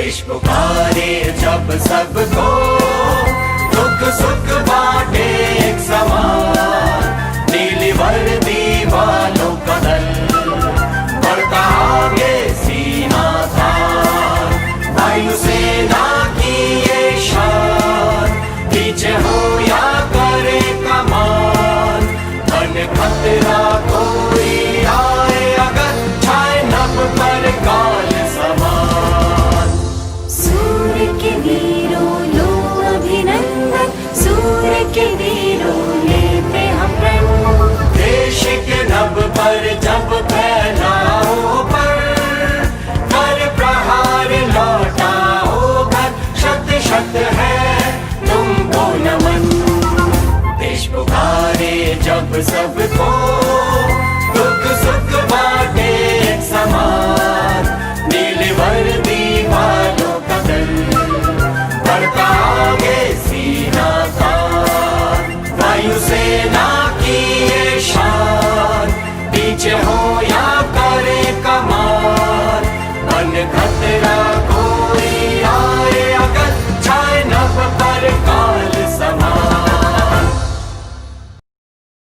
देश पुकारे जब सबको, दुख सुख बांटे एक समान, नीली वर्दी वालों का दल बढ़ता आगे सीना तान, वायुसेना की ये शान, पीछे हो या करे कमान, बन खतरा कोई आए अगर, छाए नभ पर काल समान। सूर्य के वीरों लो अभिनंदन, सूर्य के वीरों लेते हम प्रण, देश के नभ पर जब फैलाओ पर, कर प्रहार लौटाओ घर, शत शत है तुमको नमन। देश पुकारे जब सबको,